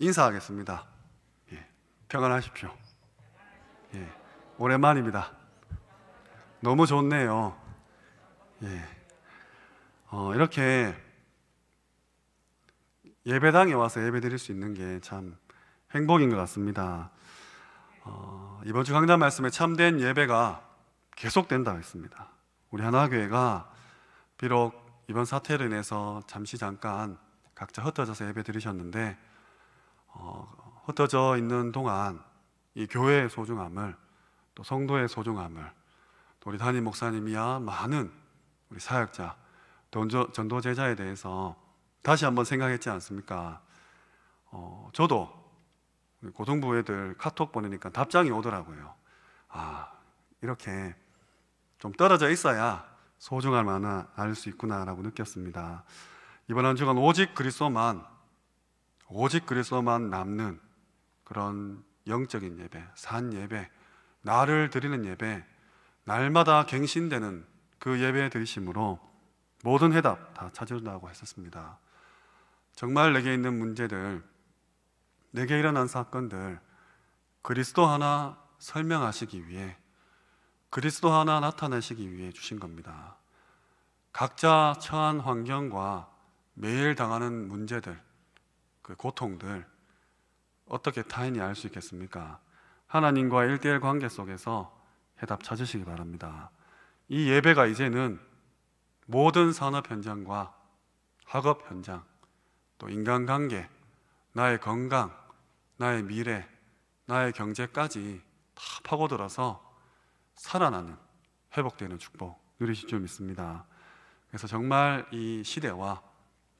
인사하겠습니다. 예, 평안하십시오. 예, 오랜만입니다. 너무 좋네요. 예, 이렇게 예배당에 와서 예배 드릴 수 있는 게 참 행복인 것 같습니다. 이번 주 강단 말씀에 참된 예배가 계속된다고 했습니다. 우리 하나교회가 비록 이번 사태로 인해서 잠깐 각자 흩어져서 예배 드리셨는데 흩어져 있는 동안 이 교회의 소중함을, 또 성도의 소중함을, 또 우리 담임 목사님이야 많은 우리 사역자, 전도 제자에 대해서 다시 한번 생각했지 않습니까? 저도 고등부 애들 카톡 보내니까 답장이 오더라고요. 이렇게 좀 떨어져 있어야 소중함을 알 수 있구나라고 느꼈습니다. 이번 한 주간 오직 그리스도만 남는 그런 영적인 예배, 산 예배, 나를 드리는 예배, 날마다 갱신되는 그 예배 드리심으로 모든 해답 다 찾으려고 했었습니다. 정말 내게 있는 문제들, 내게 일어난 사건들, 그리스도 하나 설명하시기 위해, 그리스도 하나 나타내시기 위해 주신 겁니다. 각자 처한 환경과 매일 당하는 문제들, 그 고통들 어떻게 타인이 알 수 있겠습니까? 하나님과의 1:1 관계 속에서 해답 찾으시기 바랍니다. 이 예배가 이제는 모든 산업 현장과 학업 현장, 또 인간관계, 나의 건강, 나의 미래, 나의 경제까지 다 파고들어서 살아나는, 회복되는 축복 누리실 줄 믿습니다. 그래서 정말 이 시대와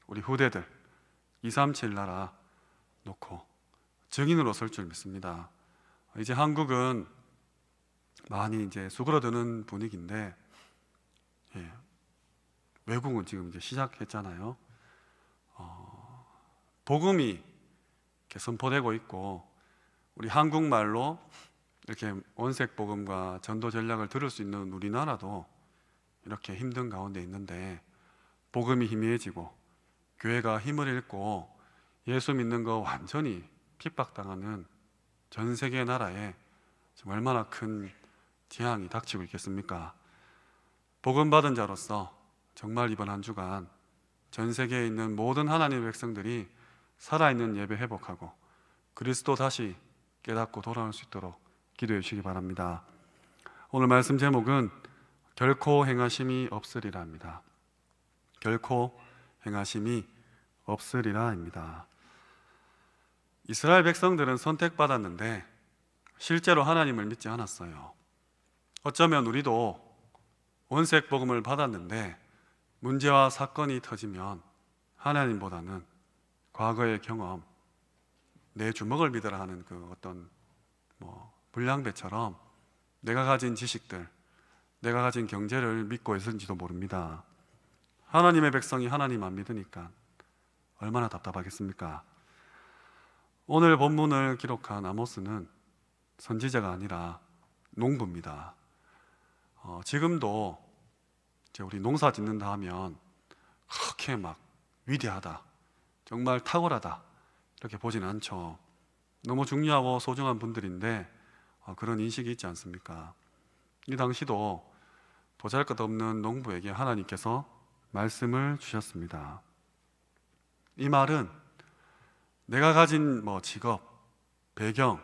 우리 후대들 237 나라 놓고 증인으로 설 줄 믿습니다. 이제 한국은 많이 이제 수그러드는 분위기인데, 외국은 지금 이제 시작했잖아요. 복음이 이렇게 선포되고 있고, 우리 한국말로 이렇게 원색 복음과 전도 전략을 들을 수 있는 우리나라도 이렇게 힘든 가운데 있는데, 복음이 희미해지고 교회가 힘을 잃고 예수 믿는 거 완전히 핍박당하는 전 세계 나라에 지금 얼마나 큰 재앙이 닥치고 있겠습니까? 복음 받은 자로서 정말 이번 한 주간 전 세계에 있는 모든 하나님의 백성들이 살아있는 예배 회복하고 그리스도 다시 깨닫고 돌아올 수 있도록 기도해 주시기 바랍니다. 오늘 말씀 제목은 결코 행하심이 없으리라 합니다. 결코 행하심이 없으리라입니다. 이스라엘 백성들은 선택받았는데 실제로 하나님을 믿지 않았어요. 어쩌면 우리도 원색 복음을 받았는데 문제와 사건이 터지면 하나님보다는 과거의 경험, 내 주먹을 믿으라 하는 그 어떤 불량배처럼 내가 가진 지식들, 내가 가진 경제를 믿고 있을지도 모릅니다. 하나님의 백성이 하나님 안 믿으니까 얼마나 답답하겠습니까? 오늘 본문을 기록한 아모스는 선지자가 아니라 농부입니다. 지금도 이제 우리 농사 짓는다 하면 그렇게 막 위대하다, 정말 탁월하다 이렇게 보지는 않죠. 너무 중요하고 소중한 분들인데 그런 인식이 있지 않습니까? 이 당시도 보잘것없는 농부에게 하나님께서 말씀을 주셨습니다. 이 말은 내가 가진 직업, 배경,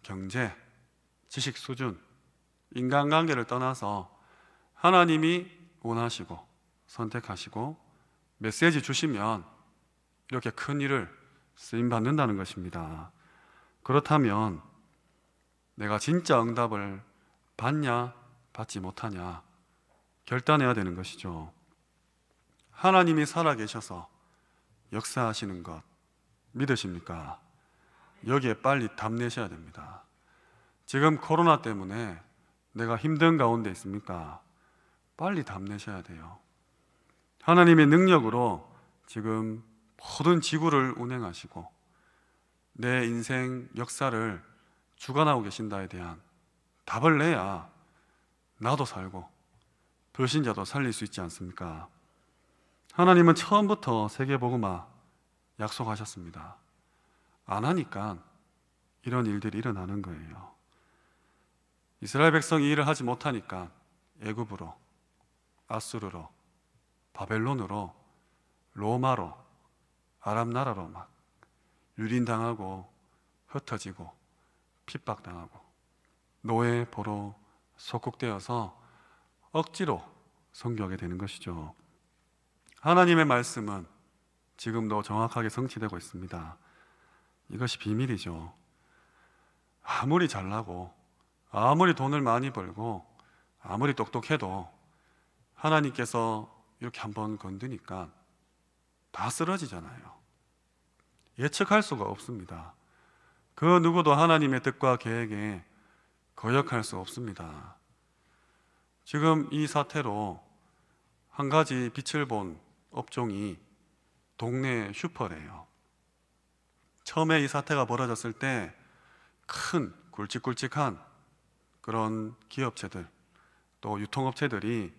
경제, 지식 수준, 인간관계를 떠나서 하나님이 원하시고 선택하시고 메시지 주시면 이렇게 큰 일을 쓰임받는다는 것입니다. 그렇다면 내가 진짜 응답을 받냐 받지 못하냐 결단해야 되는 것이죠. 하나님이 살아계셔서 역사하시는 것 믿으십니까? 여기에 빨리 답내셔야 됩니다. 지금 코로나 때문에 내가 힘든 가운데 있습니까? 빨리 답내셔야 돼요. 하나님의 능력으로 지금 모든 지구를 운행하시고 내 인생 역사를 주관하고 계신다에 대한 답을 내야 나도 살고 불신자도 살릴 수 있지 않습니까? 하나님은 처음부터 세계복음화 약속하셨습니다. 안 하니까 이런 일들이 일어나는 거예요. 이스라엘 백성이 일을 하지 못하니까 애굽으로, 아수르로, 바벨론으로, 로마로, 아랍 나라로 막 유린당하고 흩어지고 핍박당하고 노예, 포로 속국되어서 억지로 섬겨하게 되는 것이죠. 하나님의 말씀은 지금도 정확하게 성취되고 있습니다. 이것이 비밀이죠. 아무리 잘나고 아무리 돈을 많이 벌고 아무리 똑똑해도 하나님께서 이렇게 한번 건드니까 다 쓰러지잖아요. 예측할 수가 없습니다. 그 누구도 하나님의 뜻과 계획에 거역할 수 없습니다. 지금 이 사태로 한 가지 빛을 본 업종이 동네 슈퍼래요. 처음에 이 사태가 벌어졌을 때 큰 굵직굵직한 그런 기업체들 또 유통업체들이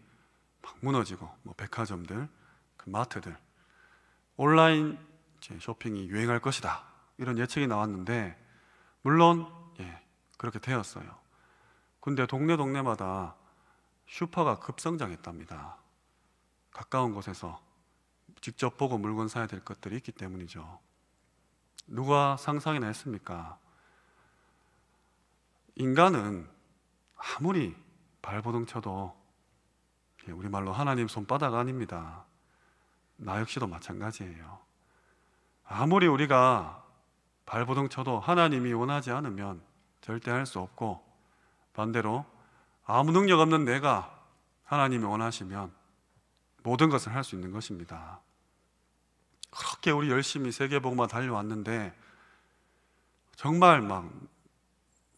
막 무너지고 백화점들, 그 마트들 온라인 쇼핑이 유행할 것이다 이런 예측이 나왔는데 물론 그렇게 되었어요. 근데 동네마다 슈퍼가 급성장했답니다. 가까운 곳에서 직접 보고 물건 사야 될 것들이 있기 때문이죠. 누가 상상이나 했습니까? 인간은 아무리 발버둥 쳐도 우리말로 하나님 손바닥 아닙니다. 나 역시도 마찬가지예요. 아무리 우리가 발버둥 쳐도 하나님이 원하지 않으면 절대 할 수 없고, 반대로 아무 능력 없는 내가 하나님이 원하시면 모든 것을 할 수 있는 것입니다. 그렇게 우리 열심히 세계복음화 달려왔는데 정말 막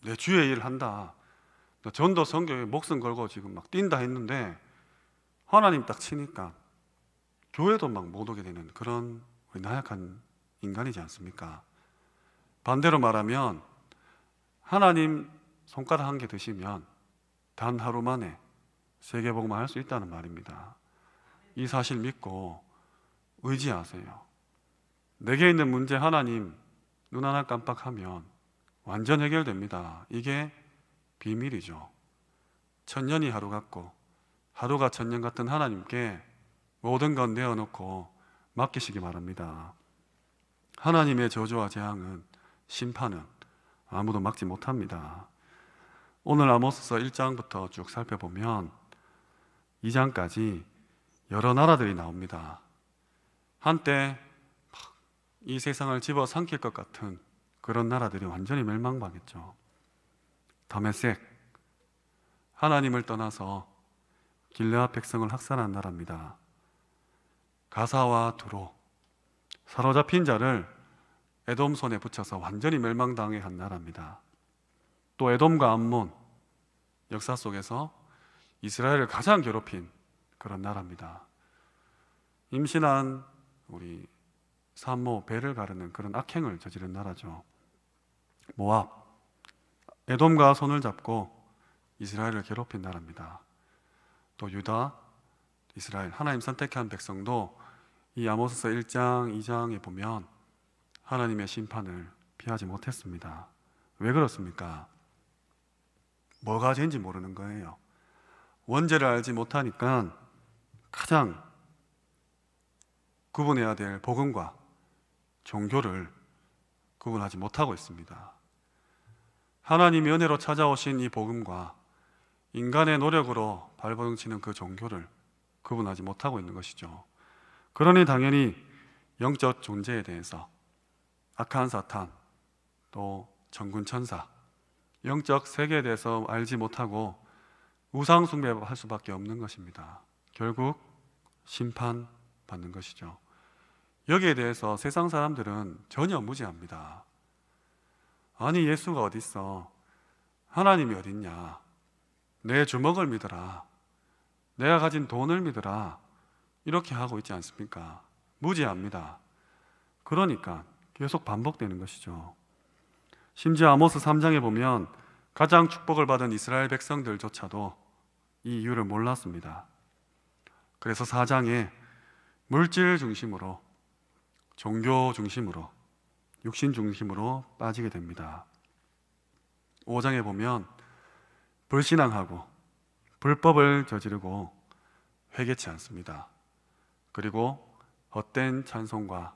내 주의 일을 한다, 전도 선교에 목숨 걸고 지금 막 뛴다 했는데 하나님 딱 치니까 교회도 막 못 오게 되는 그런 나약한 인간이지 않습니까? 반대로 말하면 하나님 손가락 한 개 드시면 단 하루 만에 세계복음화 할 수 있다는 말입니다. 이 사실 믿고 의지하세요. 내게 있는 문제 하나님 눈 하나 깜빡하면 완전 해결됩니다. 이게 비밀이죠. 천년이 하루 같고 하루가 천년 같은 하나님께 모든 건 내어놓고 맡기시기 바랍니다. 하나님의 저주와 재앙은, 심판은 아무도 막지 못합니다. 오늘 아모스서 1장부터 쭉 살펴보면 2장까지 여러 나라들이 나옵니다. 한때 이 세상을 집어삼킬 것 같은 그런 나라들이 완전히 멸망당했죠. 다메섹, 하나님을 떠나서 길르앗 백성을 학살한 나라입니다. 가사와 두로, 사로잡힌 자를 에돔 손에 붙여서 완전히 멸망당해 한 나라입니다. 또 에돔과 암몬, 역사 속에서 이스라엘을 가장 괴롭힌 그런 나라입니다. 임신한 우리 산모 배를 가르는 그런 악행을 저지른 나라죠. 모압, 에돔과 손을 잡고 이스라엘을 괴롭힌 나라입니다. 또 유다, 이스라엘, 하나님 선택한 백성도 이 아모스서 1장, 2장에 보면 하나님의 심판을 피하지 못했습니다. 왜 그렇습니까? 뭐가 죄인지 모르는 거예요. 원죄를 알지 못하니까 가장 구분해야 될 복음과 종교를 구분하지 못하고 있습니다. 하나님이 은혜로 찾아오신 이 복음과 인간의 노력으로 발버둥 치는 그 종교를 구분하지 못하고 있는 것이죠. 그러니 당연히 영적 존재에 대해서 악한 사탄, 또 천군 천사, 영적 세계에 대해서 알지 못하고 우상 숭배할 수밖에 없는 것입니다. 결국 심판받는 것이죠. 여기에 대해서 세상 사람들은 전혀 무지합니다. 아니, 예수가 어디 있어? 하나님이 어디 있냐? 내 주먹을 믿어라, 내가 가진 돈을 믿어라, 이렇게 하고 있지 않습니까? 무지합니다. 그러니까 계속 반복되는 것이죠. 심지어 아모스 3장에 보면 가장 축복을 받은 이스라엘 백성들조차도 이 이유를 몰랐습니다. 그래서 4장에 물질 중심으로, 종교 중심으로 육신 중심으로 빠지게 됩니다. 5장에 보면 불신앙하고 불법을 저지르고 회개치 않습니다. 그리고 헛된 찬송과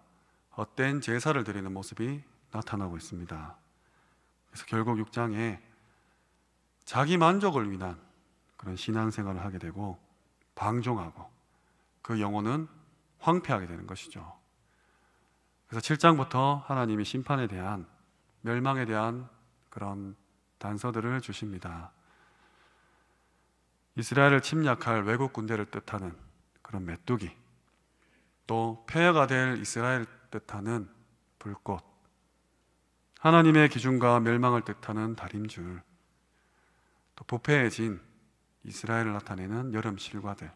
헛된 제사를 드리는 모습이 나타나고 있습니다. 그래서 결국 6장에 자기 만족을 위한 그런 신앙생활을 하게 되고 방종하고 그 영혼은 황폐하게 되는 것이죠. 그래서 7장부터 하나님이 심판에 대한, 멸망에 대한 그런 단서들을 주십니다. 이스라엘을 침략할 외국 군대를 뜻하는 그런 메뚜기, 또 폐허가 될 이스라엘을 뜻하는 불꽃, 하나님의 기준과 멸망을 뜻하는 다림줄, 또 부패해진 이스라엘을 나타내는 여름 실과들,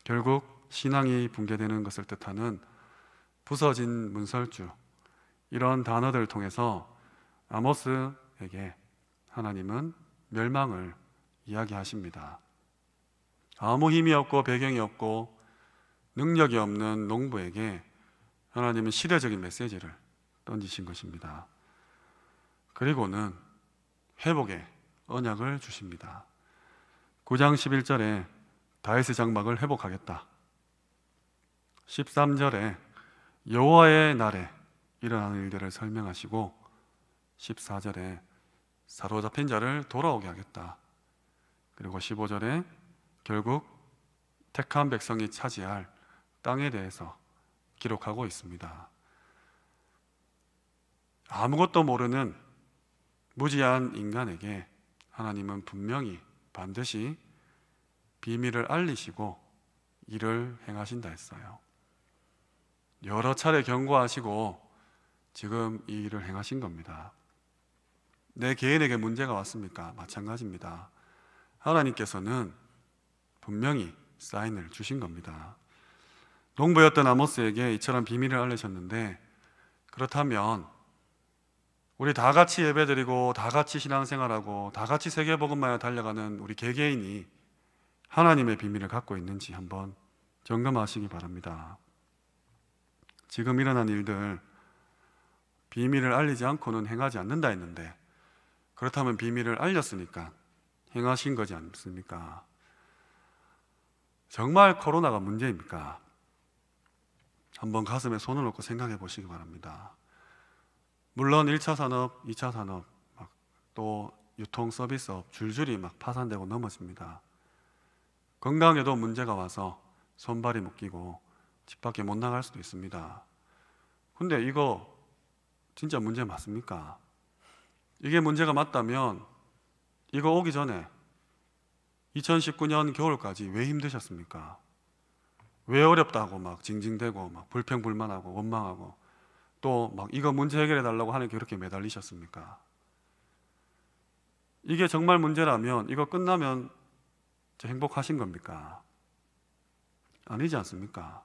결국 신앙이 붕괴되는 것을 뜻하는 부서진 문설주, 이런 단어들을 통해서 아모스에게 하나님은 멸망을 이야기하십니다. 아무 힘이 없고 배경이 없고 능력이 없는 농부에게 하나님은 시대적인 메시지를 던지신 것입니다. 그리고는 회복의 언약을 주십니다. 9장 11절에 다윗의 장막을 회복하겠다. 13절에 여호와의 날에 일어나는 일들을 설명하시고 14절에 사로잡힌 자를 돌아오게 하겠다. 그리고 15절에 결국 택한 백성이 차지할 땅에 대해서 기록하고 있습니다. 아무것도 모르는 무지한 인간에게 하나님은 분명히 반드시 비밀을 알리시고 일을 행하신다 했어요. 여러 차례 경고하시고 지금 이 일을 행하신 겁니다. 내 개인에게 문제가 왔습니까? 마찬가지입니다. 하나님께서는 분명히 사인을 주신 겁니다. 농부였던 아모스에게 이처럼 비밀을 알리셨는데, 그렇다면 우리 다 같이 예배드리고 다 같이 신앙생활하고 다 같이 세계복음만에 달려가는 우리 개개인이 하나님의 비밀을 갖고 있는지 한번 점검하시기 바랍니다. 지금 일어난 일들, 비밀을 알리지 않고는 행하지 않는다 했는데, 그렇다면 비밀을 알렸으니까 행하신 거지 않습니까? 정말 코로나가 문제입니까? 한번 가슴에 손을 얹고 생각해 보시기 바랍니다. 물론 1차 산업, 2차 산업, 또 유통 서비스업 줄줄이 파산되고 넘어집니다. 건강에도 문제가 와서 손발이 묶이고 집 밖에 못 나갈 수도 있습니다. 근데 이거 진짜 문제 맞습니까? 이게 문제가 맞다면 이거 오기 전에 2019년 겨울까지 왜 힘드셨습니까? 왜 어렵다고 징징대고 불평불만하고 원망하고 또 이거 문제 해결해 달라고 하니까 그렇게 매달리셨습니까? 이게 정말 문제라면 이거 끝나면 행복하신 겁니까? 아니지 않습니까?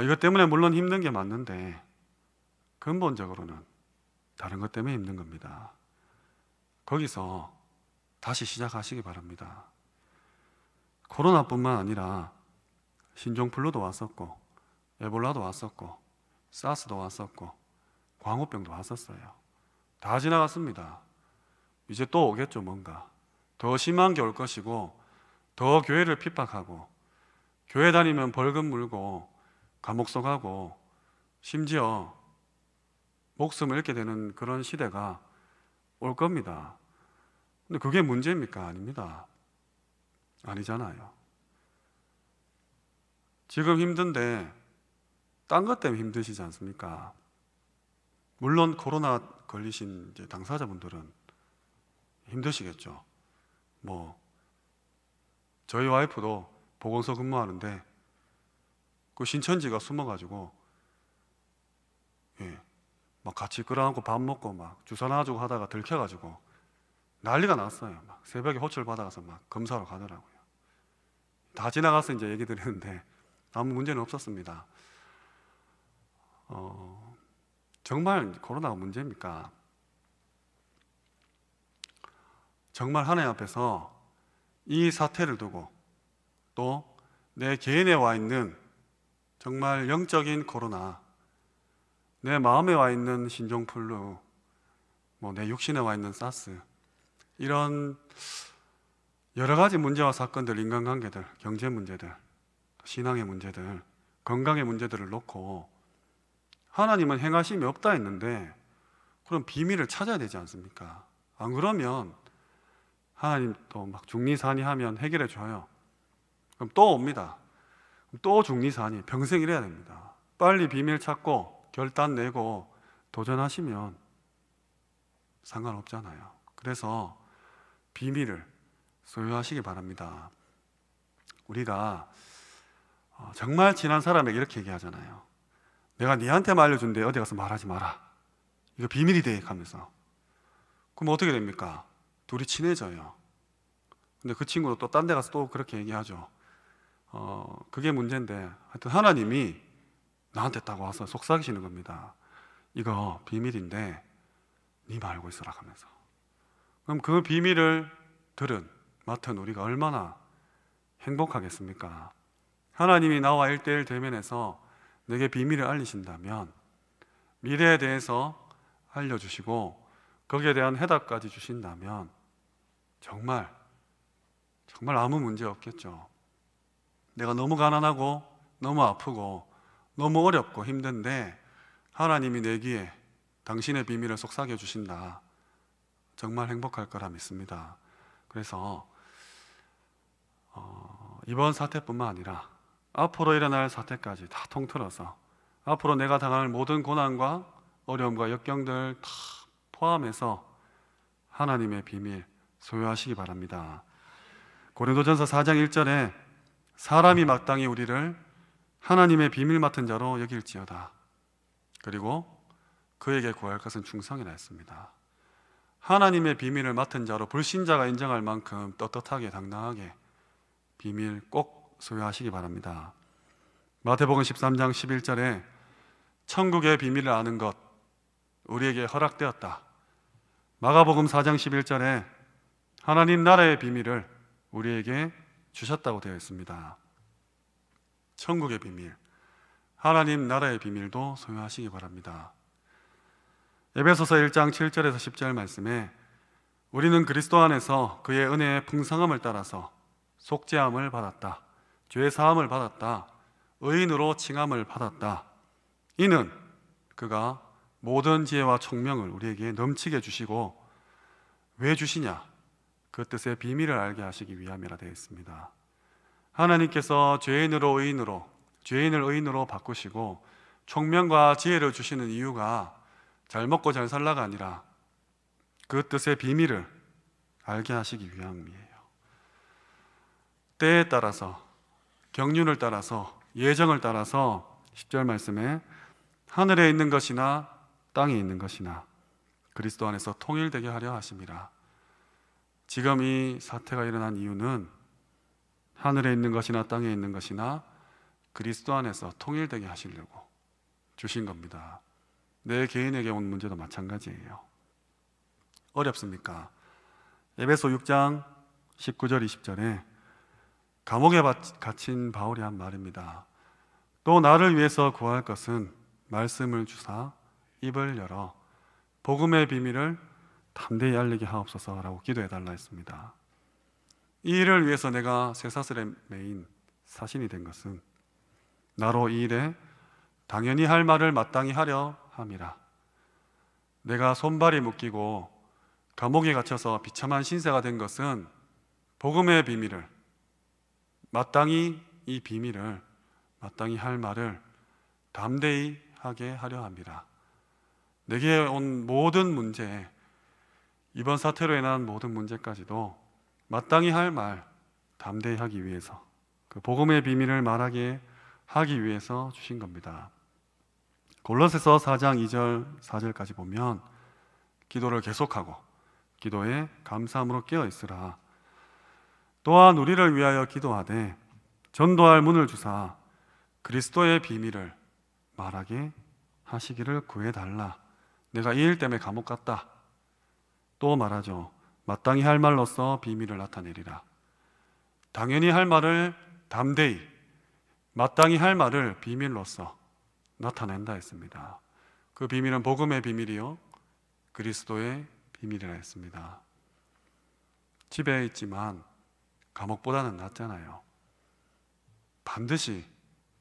이것 때문에 물론 힘든 게 맞는데 근본적으로는 다른 것 때문에 힘든 겁니다. 거기서 다시 시작하시기 바랍니다. 코로나뿐만 아니라 신종플루도 왔었고 에볼라도 왔었고 사스도 왔었고 광우병도 왔었어요. 다 지나갔습니다. 이제 또 오겠죠. 뭔가 더 심한 게 올 것이고 더 교회를 핍박하고 교회 다니면 벌금 물고 감옥 속하고 심지어 목숨을 잃게 되는 그런 시대가 올 겁니다. 근데 그게 문제입니까? 아닙니다. 아니잖아요. 지금 힘든데 딴 것 때문에 힘드시지 않습니까? 물론 코로나 걸리신 당사자분들은 힘드시겠죠. 저희 와이프도 보건소 근무하는데 그 신천지가 숨어가지고 같이 끌어안고 밥 먹고 주사 놔주고 하다가 들켜가지고 난리가 났어요. 새벽에 호출 받아가서 검사로 가더라고요. 다 지나가서 이제 얘기 드리는데 아무 문제는 없었습니다. 정말 코로나가 문제입니까? 정말 하나님 앞에서 이 사태를 두고 또 내 개인에 와 있는 정말 영적인 코로나, 내 마음에 와 있는 신종플루, 내 육신에 와 있는 사스, 이런 여러 가지 문제와 사건들, 인간관계들, 경제 문제들, 신앙의 문제들, 건강의 문제들을 놓고 하나님은 행하심이 없다 했는데, 그럼 비밀을 찾아야 되지 않습니까? 안 그러면 하나님 또 막 중리산이하면 해결해 줘요. 그럼 또 옵니다. 또 중리산이 평생 이래야 됩니다. 빨리 비밀 찾고 결단 내고 도전하시면 상관없잖아요. 그래서 비밀을 소유하시기 바랍니다. 우리가 정말 친한 사람에게 이렇게 얘기하잖아요. 내가 니한테만 알려준데 어디 가서 말하지 마라. 이거 비밀이 돼 하면서. 그럼 어떻게 됩니까? 둘이 친해져요. 근데 그 친구도 또 딴 데 가서 또 그렇게 얘기하죠. 그게 문제인데, 하여튼 하나님이 나한테 딱 와서 속삭이시는 겁니다. 이거 비밀인데 네 말고 있어라 하면서. 그럼 그 비밀을 맡은 우리가 얼마나 행복하겠습니까? 하나님이 나와 1대1 대면해서 내게 비밀을 알리신다면, 미래에 대해서 알려주시고 거기에 대한 해답까지 주신다면 정말 아무 문제 없겠죠. 내가 너무 가난하고 너무 아프고 너무 어렵고 힘든데 하나님이 내 귀에 당신의 비밀을 속삭여 주신다. 정말 행복할 거라 믿습니다. 그래서 이번 사태뿐만 아니라 앞으로 일어날 사태까지 다 통틀어서 앞으로 내가 당할 모든 고난과 어려움과 역경들 다 포함해서 하나님의 비밀 소유하시기 바랍니다. 고린도전서 4장 1절에 사람이 마땅히 우리를 하나님의 비밀 맡은 자로 여길지어다. 그리고 그에게 구할 것은 충성이라 했습니다. 하나님의 비밀을 맡은 자로 불신자가 인정할 만큼 떳떳하게 당당하게 비밀 꼭 소유하시기 바랍니다. 마태복음 13장 11절에 천국의 비밀을 아는 것 우리에게 허락되었다. 마가복음 4장 11절에 하나님 나라의 비밀을 우리에게 주셨다고 되어 있습니다. 천국의 비밀, 하나님 나라의 비밀도 소유하시기 바랍니다. 에베소서 1장 7절에서 10절 말씀에 우리는 그리스도 안에서 그의 은혜의 풍성함을 따라서 속죄함을 받았다. 죄 사함을 받았다. 의인으로 칭함을 받았다. 이는 그가 모든 지혜와 총명을 우리에게 넘치게 주시고, 왜 주시냐? 그 뜻의 비밀을 알게 하시기 위함이라 되어 있습니다. 하나님께서 죄인을 의인으로 바꾸시고 총명과 지혜를 주시는 이유가 잘 먹고 잘 살라가 아니라 그 뜻의 비밀을 알게 하시기 위함이에요. 때에 따라서, 경륜을 따라서, 예정을 따라서 10절 말씀에 하늘에 있는 것이나 땅에 있는 것이나 그리스도 안에서 통일되게 하려 하심이라. 지금 이 사태가 일어난 이유는 하늘에 있는 것이나 땅에 있는 것이나 그리스도 안에서 통일되게 하시려고 주신 겁니다. 내 개인에게 온 문제도 마찬가지예요. 어렵습니까? 에베소 6장 19절 20절에 감옥에 갇힌 바울이 한 말입니다. 또 나를 위해서 구할 것은 말씀을 주사 입을 열어 복음의 비밀을 담대히 알리게 하옵소서라고 기도해달라 했습니다. 이 일을 위해서 내가 쇠사슬에 매인 사신이 된 것은 나로 이 일에 당연히 할 말을 마땅히 하려 함이라. 내가 손발이 묶이고 감옥에 갇혀서 비참한 신세가 된 것은 복음의 비밀을 이 비밀을 마땅히 할 말을 담대히 하게 하려 합니다. 내게 온 모든 문제, 이번 사태로 인한 모든 문제까지도 마땅히 할 말 담대히 하기 위해서, 그 복음의 비밀을 말하게 하기 위해서 주신 겁니다. 골로새서 4장 2절 4절까지 보면 기도를 계속하고 기도에 감사함으로 깨어 있으라. 또한 우리를 위하여 기도하되 전도할 문을 주사 그리스도의 비밀을 말하게 하시기를 구해달라. 내가 이 일 때문에 감옥 갔다. 또 말하죠. 마땅히 할 말로써 비밀을 나타내리라. 당연히 할 말을 담대히, 마땅히 할 말을 비밀로써 나타낸다 했습니다. 그 비밀은 복음의 비밀이요 그리스도의 비밀이라 했습니다. 집에 있지만 감옥보다는 낫잖아요. 반드시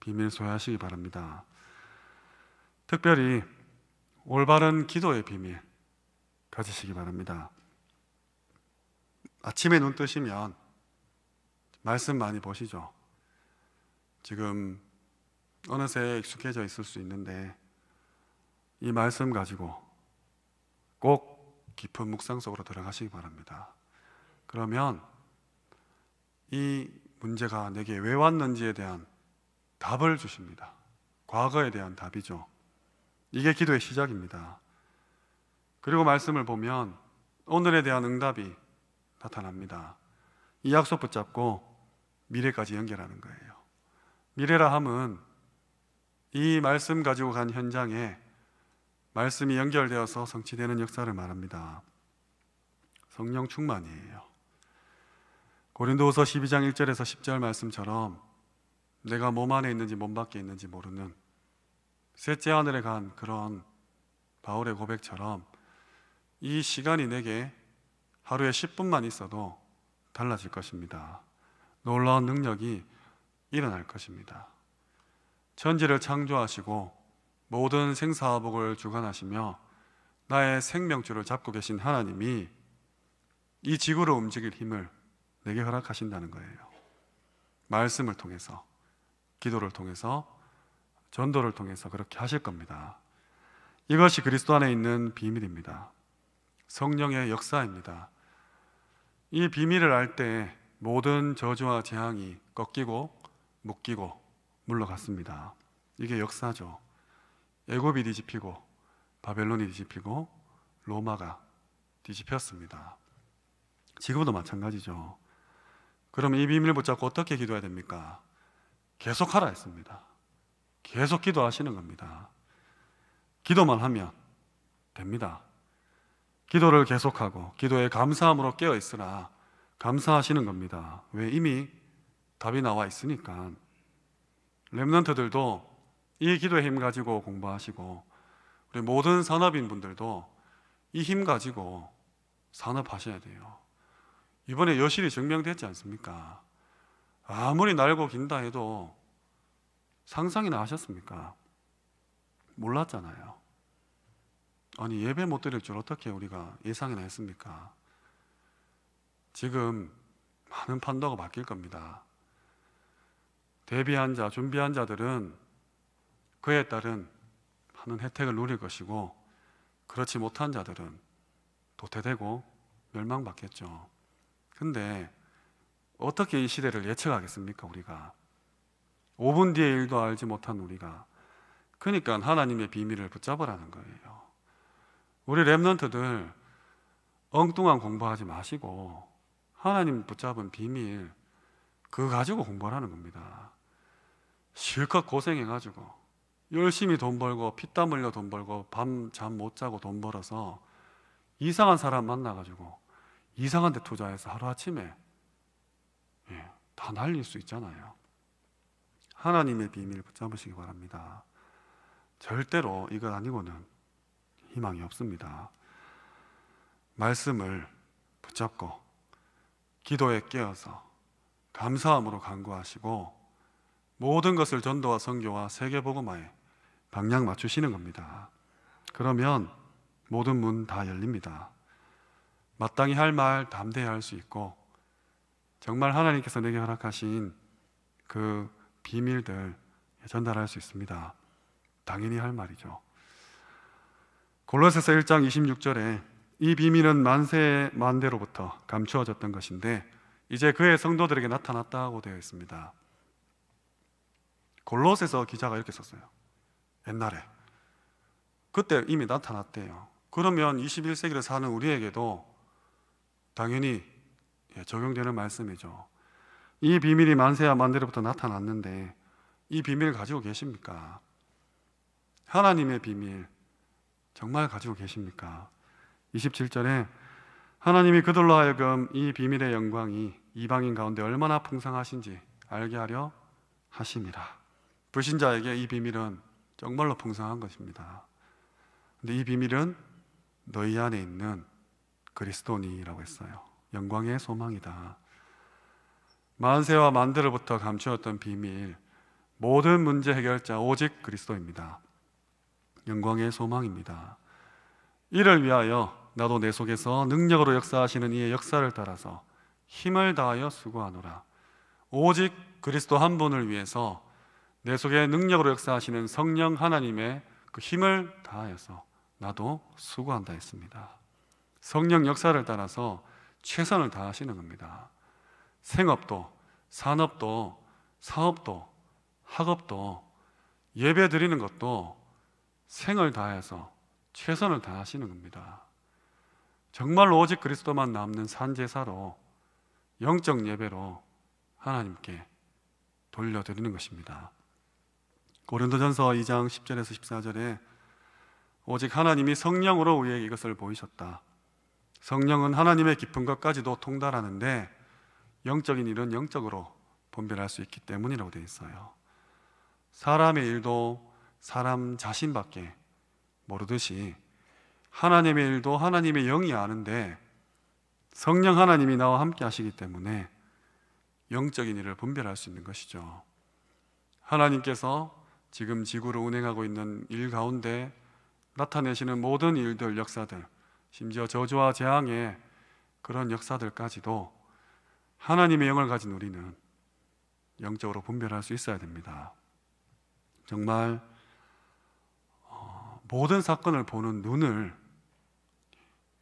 비밀 소유하시기 바랍니다. 특별히 올바른 기도의 비밀 가지시기 바랍니다. 아침에 눈 뜨시면 말씀 많이 보시죠. 지금 어느새 익숙해져 있을 수 있는데 이 말씀 가지고 꼭 깊은 묵상 속으로 들어가시기 바랍니다. 그러면 이 문제가 내게 왜 왔는지에 대한 답을 주십니다. 과거에 대한 답이죠. 이게 기도의 시작입니다. 그리고 말씀을 보면 오늘에 대한 응답이 나타납니다. 이 약속 붙잡고 미래까지 연결하는 거예요. 미래라 함은 이 말씀 가지고 간 현장에 말씀이 연결되어서 성취되는 역사를 말합니다. 성령 충만이에요. 고린도후서 12장 1절에서 10절 말씀처럼 내가 몸 안에 있는지 몸 밖에 있는지 모르는 셋째 하늘에 간 그런 바울의 고백처럼 이 시간이 내게 하루에 10분만 있어도 달라질 것입니다. 놀라운 능력이 일어날 것입니다. 천지를 창조하시고 모든 생사화복을 주관하시며 나의 생명줄을 잡고 계신 하나님이 이 지구를 움직일 힘을 내게 허락하신다는 거예요. 말씀을 통해서, 기도를 통해서, 전도를 통해서 그렇게 하실 겁니다. 이것이 그리스도 안에 있는 비밀입니다. 성령의 역사입니다. 이 비밀을 알 때 모든 저주와 재앙이 꺾이고 묶이고 물러갔습니다. 이게 역사죠. 애굽이 뒤집히고 바벨론이 뒤집히고 로마가 뒤집혔습니다. 지금도 마찬가지죠. 그럼 이 비밀을 붙잡고 어떻게 기도해야 됩니까? 계속 하라 했습니다. 계속 기도하시는 겁니다. 기도만 하면 됩니다. 기도를 계속하고 기도에 감사함으로 깨어 있으라 감사하시는 겁니다. 왜? 이미 답이 나와 있으니까. 렘넌트들도 이 기도의 힘 가지고 공부하시고 우리 모든 산업인 분들도 이 힘 가지고 산업하셔야 돼요. 이번에 여실히 증명됐지 않습니까? 아무리 날고 긴다 해도 상상이나 하셨습니까? 몰랐잖아요. 아니 예배 못 드릴 줄 어떻게 우리가 예상이나 했습니까? 지금 많은 판도가 바뀔 겁니다. 대비한 자, 준비한 자들은 그에 따른 많은 혜택을 누릴 것이고 그렇지 못한 자들은 도태되고 멸망받겠죠. 근데 어떻게 이 시대를 예측하겠습니까? 우리가 5분 뒤의 일도 알지 못한 우리가. 그러니까 하나님의 비밀을 붙잡으라는 거예요. 우리 렘넌트들 엉뚱한 공부하지 마시고 하나님 붙잡은 비밀 그거 가지고 공부하라는 겁니다. 실컷 고생해가지고 열심히 돈 벌고 피땀 흘려 돈 벌고 밤 잠 못 자고 돈 벌어서 이상한 사람 만나가지고 이상한 데 투자해서 하루아침에 다 날릴 수 있잖아요. 하나님의 비밀 붙잡으시기 바랍니다. 절대로 이것 아니고는 희망이 없습니다. 말씀을 붙잡고 기도에 깨어서 감사함으로 간구하시고 모든 것을 전도와 선교와 세계복음화에 방향 맞추시는 겁니다. 그러면 모든 문 다 열립니다. 마땅히 할 말 담대히 할 수 있고 정말 하나님께서 내게 허락하신 그 비밀들 전달할 수 있습니다. 당연히 할 말이죠. 골로새서 1장 26절에 이 비밀은 만세 만대로부터 감추어졌던 것인데 이제 그의 성도들에게 나타났다고 되어 있습니다. 골로새서 기자가 이렇게 썼어요. 옛날에 그때 이미 나타났대요. 그러면 21세기를 사는 우리에게도 당연히 적용되는 말씀이죠. 이 비밀이 만세야 만대로부터 나타났는데 이 비밀을 가지고 계십니까? 하나님의 비밀 정말 가지고 계십니까? 27절에 하나님이 그들로 하여금 이 비밀의 영광이 이방인 가운데 얼마나 풍성하신지 알게 하려 하심이라. 불신자에게 이 비밀은 정말로 풍성한 것입니다. 근데 이 비밀은 너희 안에 있는 그리스도니라고 했어요. 영광의 소망이다. 만세와 만대로부터 감추었던 비밀, 모든 문제 해결자 오직 그리스도입니다. 영광의 소망입니다. 이를 위하여 나도 내 속에서 능력으로 역사하시는 이의 역사를 따라서 힘을 다하여 수고하노라. 오직 그리스도 한 분을 위해서 내 속에 능력으로 역사하시는 성령 하나님의 그 힘을 다하여서 나도 수고한다 했습니다. 성령 역사를 따라서 최선을 다하시는 겁니다. 생업도, 산업도, 사업도, 학업도, 예배 드리는 것도 생을 다해서 최선을 다하시는 겁니다. 정말로 오직 그리스도만 남는 산제사로 영적 예배로 하나님께 돌려드리는 것입니다. 고린도전서 2장 10절에서 14절에 오직 하나님이 성령으로 우리에게 이것을 보이셨다. 성령은 하나님의 깊은 것까지도 통달하는데 영적인 일은 영적으로 분별할 수 있기 때문이라고 되어 있어요. 사람의 일도 사람 자신밖에 모르듯이 하나님의 일도 하나님의 영이 아는데 성령 하나님이 나와 함께 하시기 때문에 영적인 일을 분별할 수 있는 것이죠. 하나님께서 지금 지구를 운행하고 있는 일 가운데 나타내시는 모든 일들, 역사들, 심지어 저주와 재앙의 그런 역사들까지도 하나님의 영을 가진 우리는 영적으로 분별할 수 있어야 됩니다. 정말 모든 사건을 보는 눈을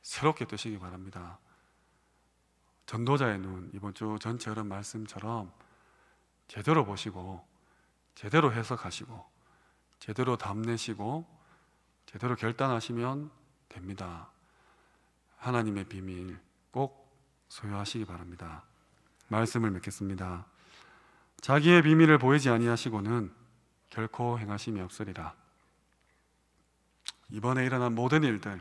새롭게 뜨시기 바랍니다. 전도자의 눈, 이번 주 전체 그런 말씀처럼 제대로 보시고 제대로 해석하시고 제대로 답내시고 제대로 결단하시면 됩니다. 하나님의 비밀 꼭 소유하시기 바랍니다. 말씀을 맺겠습니다. 자기의 비밀을 보이지 아니하시고는 결코 행하심이 없으리라. 이번에 일어난 모든 일들,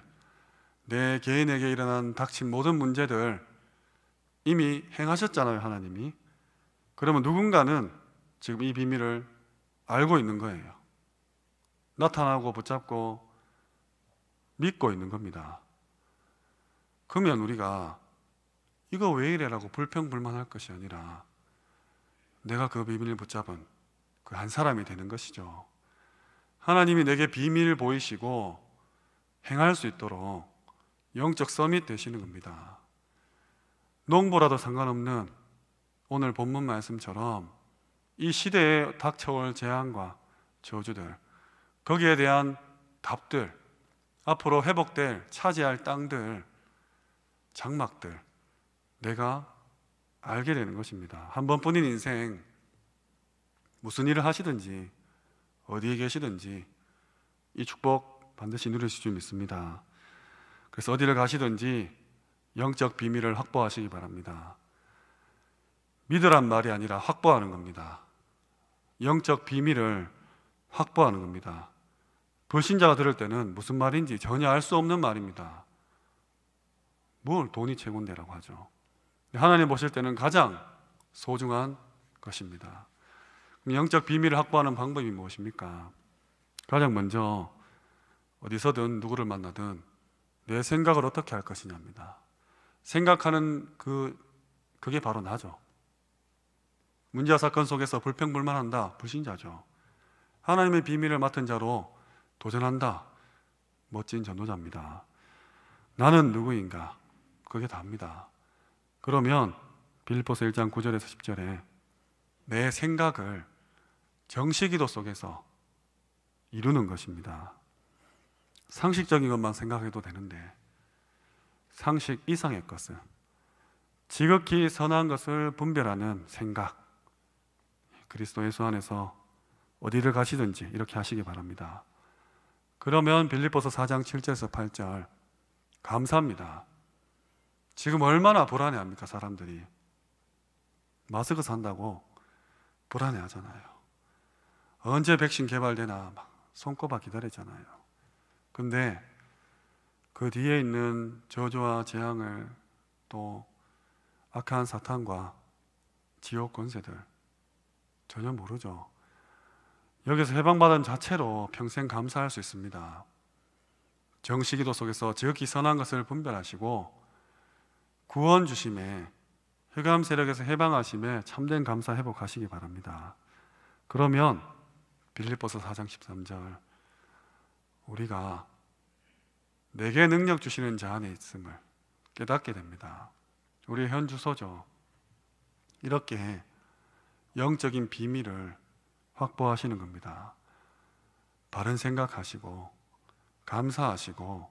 내 개인에게 일어난 닥친 모든 문제들 이미 행하셨잖아요, 하나님이. 그러면 누군가는 지금 이 비밀을 알고 있는 거예요. 나타나고 붙잡고 믿고 있는 겁니다. 그러면 우리가 이거 왜 이래라고 불평불만할 것이 아니라 내가 그 비밀을 붙잡은 그 한 사람이 되는 것이죠. 하나님이 내게 비밀을 보이시고 행할 수 있도록 영적 서밋 되시는 겁니다. 농부라도 상관없는 오늘 본문 말씀처럼 이 시대에 닥쳐올 재앙과 저주들, 거기에 대한 답들, 앞으로 회복될 차지할 땅들, 장막들 내가 알게 되는 것입니다. 한 번뿐인 인생 무슨 일을 하시든지 어디에 계시든지 이 축복 반드시 누리실 줄 믿습니다. 그래서 어디를 가시든지 영적 비밀을 확보하시기 바랍니다. 믿으란 말이 아니라 확보하는 겁니다. 영적 비밀을 확보하는 겁니다. 불신자가 들을 때는 무슨 말인지 전혀 알 수 없는 말입니다. 뭘 돈이 최고인데라고 하죠. 하나님 보실 때는 가장 소중한 것입니다. 그럼 영적 비밀을 확보하는 방법이 무엇입니까? 가장 먼저 어디서든 누구를 만나든 내 생각을 어떻게 할 것이냐입니다. 생각하는 그게 바로 나죠. 문제와 사건 속에서 불평불만한다, 불신자죠. 하나님의 비밀을 맡은 자로 도전한다, 멋진 전도자입니다. 나는 누구인가? 그게 답니다. 그러면 빌립보서 1장 9절에서 10절에 내 생각을 정시기도 속에서 이루는 것입니다. 상식적인 것만 생각해도 되는데 상식 이상의 것을, 지극히 선한 것을 분별하는 생각, 그리스도 예수 안에서 어디를 가시든지 이렇게 하시기 바랍니다. 그러면 빌립보서 4장 7절에서 8절 감사합니다. 지금 얼마나 불안해합니까? 사람들이 마스크 산다고 불안해하잖아요. 언제 백신 개발되나 막 손꼽아 기다리잖아요. 근데 그 뒤에 있는 저주와 재앙을, 또 악한 사탄과 지옥 권세들 전혀 모르죠. 여기서 해방받은 자체로 평생 감사할 수 있습니다. 정시기도 속에서 지극히 선한 것을 분별하시고 구원 주심에 흑암 세력에서 해방하심에 참된 감사 회복하시기 바랍니다. 그러면 빌립보서 4장 13절 우리가 내게 능력 주시는 자 안에 있음을 깨닫게 됩니다. 우리의 현 주소죠. 이렇게 영적인 비밀을 확보하시는 겁니다. 바른 생각하시고 감사하시고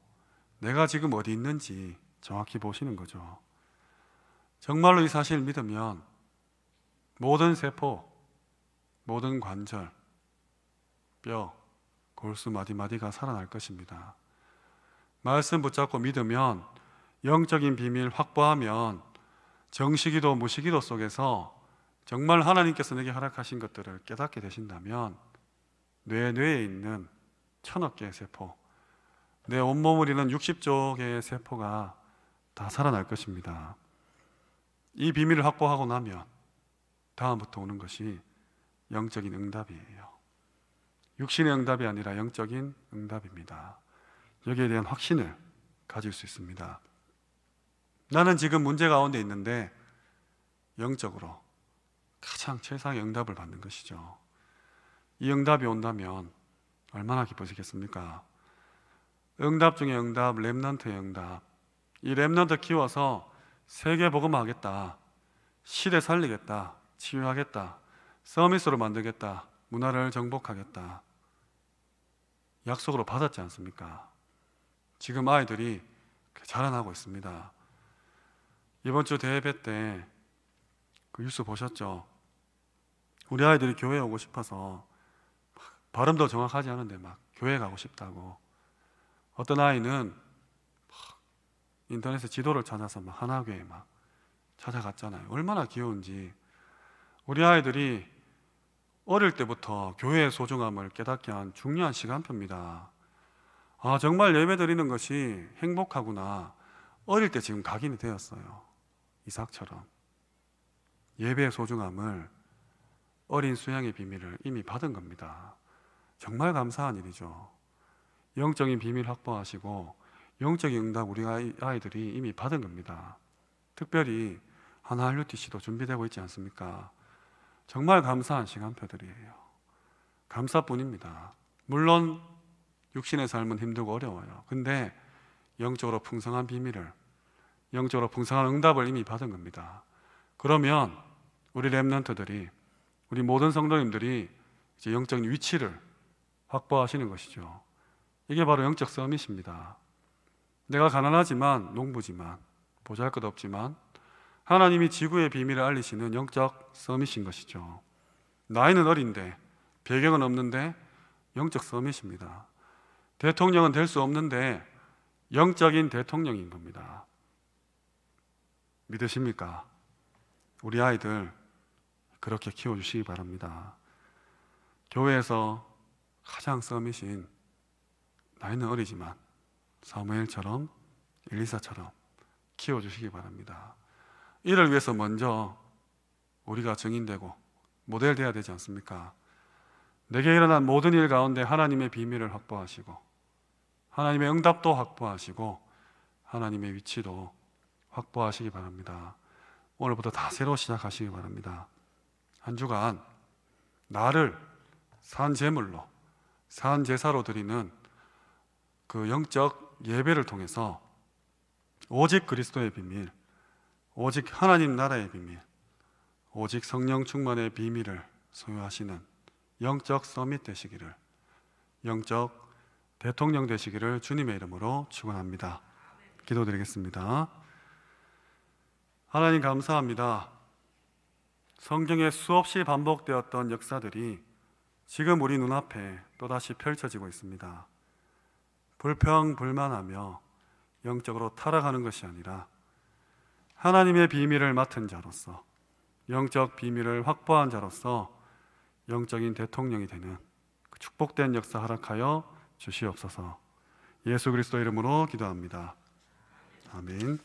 내가 지금 어디 있는지 정확히 보시는 거죠. 정말로 이 사실을 믿으면 모든 세포, 모든 관절, 뼈, 골수 마디마디가 살아날 것입니다. 말씀 붙잡고 믿으면 영적인 비밀 확보하면 정시기도 무시기도 속에서 정말 하나님께서 내게 허락하신 것들을 깨닫게 되신다면 뇌에 있는 1000억 개의 세포, 내 온몸을 이루는 60조 개의 세포가 다 살아날 것입니다. 이 비밀을 확보하고 나면 다음부터 오는 것이 영적인 응답이에요. 육신의 응답이 아니라 영적인 응답입니다. 여기에 대한 확신을 가질 수 있습니다. 나는 지금 문제 가운데 있는데 영적으로 가장 최상의 응답을 받는 것이죠. 이 응답이 온다면 얼마나 기쁘시겠습니까? 응답 중에 응답, 렘넌트의 응답. 이 렘넌트 키워서 세계 복음하겠다, 시대 살리겠다, 치유하겠다, 서밋으로 만들겠다, 문화를 정복하겠다 약속으로 받았지 않습니까? 지금 아이들이 자라나고 있습니다. 이번 주 대예배 때 그 뉴스 보셨죠? 우리 아이들이 교회에 오고 싶어서 발음도 정확하지 않은데 막 교회 가고 싶다고. 어떤 아이는 인터넷에 지도를 찾아서 막 하나교회 막 찾아갔잖아요. 얼마나 귀여운지. 우리 아이들이 어릴 때부터 교회의 소중함을 깨닫게 한 중요한 시간표입니다. 아, 정말 예배 드리는 것이 행복하구나. 어릴 때 지금 각인이 되었어요. 이삭처럼. 예배의 소중함을, 어린 수양의 비밀을 이미 받은 겁니다. 정말 감사한 일이죠. 영적인 비밀 확보하시고 영적인 응답 우리 아이들이 이미 받은 겁니다. 특별히 하나RUTC도 준비되고 있지 않습니까? 정말 감사한 시간표들이에요. 감사뿐입니다. 물론 육신의 삶은 힘들고 어려워요. 근데 영적으로 풍성한 비밀을, 영적으로 풍성한 응답을 이미 받은 겁니다. 그러면 우리 렘넌트들이, 우리 모든 성도님들이 이제 영적인 위치를 확보하시는 것이죠. 이게 바로 영적 서밋입니다. 내가 가난하지만, 농부지만, 보잘것 없지만 하나님이 지구의 비밀을 알리시는 영적 서밋인 것이죠. 나이는 어린데, 배경은 없는데 영적 서밋입니다. 대통령은 될 수 없는데 영적인 대통령인 겁니다. 믿으십니까? 우리 아이들 그렇게 키워주시기 바랍니다. 교회에서 가장 서밋인, 나이는 어리지만 사무엘처럼, 엘리사처럼 키워주시기 바랍니다. 이를 위해서 먼저 우리가 증인되고 모델 되어야 되지 않습니까? 내게 일어난 모든 일 가운데 하나님의 비밀을 확보하시고 하나님의 응답도 확보하시고 하나님의 위치도 확보하시기 바랍니다. 오늘부터 다 새로 시작하시기 바랍니다. 한 주간 나를 산 제물로, 산 제사로 드리는 그 영적 예배를 통해서 오직 그리스도의 비밀, 오직 하나님 나라의 비밀, 오직 성령 충만의 비밀을 소유하시는 영적 서밋 되시기를, 영적 대통령 되시기를 주님의 이름으로 축원합니다. 기도드리겠습니다. 하나님 감사합니다. 성경에 수없이 반복되었던 역사들이 지금 우리 눈앞에 또다시 펼쳐지고 있습니다. 불평불만하며 영적으로 타락하는 것이 아니라 하나님의 비밀을 맡은 자로서, 영적 비밀을 확보한 자로서 영적인 대통령이 되는 그 축복된 역사 허락하여 주시옵소서. 예수 그리스도 이름으로 기도합니다. 아멘.